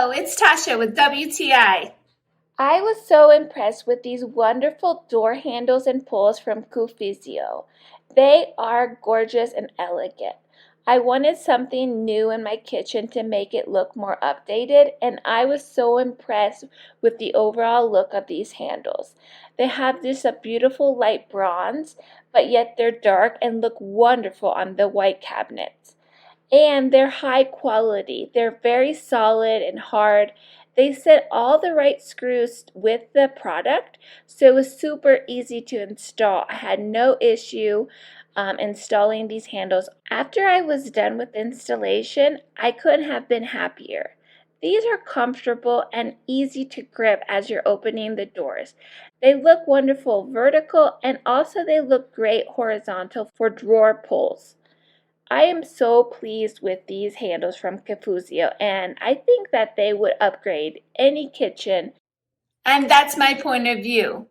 Hello, it's Tasha with WTI. I was so impressed with these wonderful door handles and pulls from Koofizo. They are gorgeous and elegant. I wanted something new in my kitchen to make it look more updated, and I was so impressed with the overall look of these handles. They have this a beautiful light bronze, but yet they're dark and look wonderful on the white cabinets. And they're high quality. They're very solid and hard. They set all the right screws with the product, so it was super easy to install. I had no issue installing these handles. After I was done with installation, I couldn't have been happier. These are comfortable and easy to grip as you're opening the doors. They look wonderful vertical, and also they look great horizontal for drawer pulls. I am so pleased with these handles from Koofizo, and I think that they would upgrade any kitchen. And that's my point of view.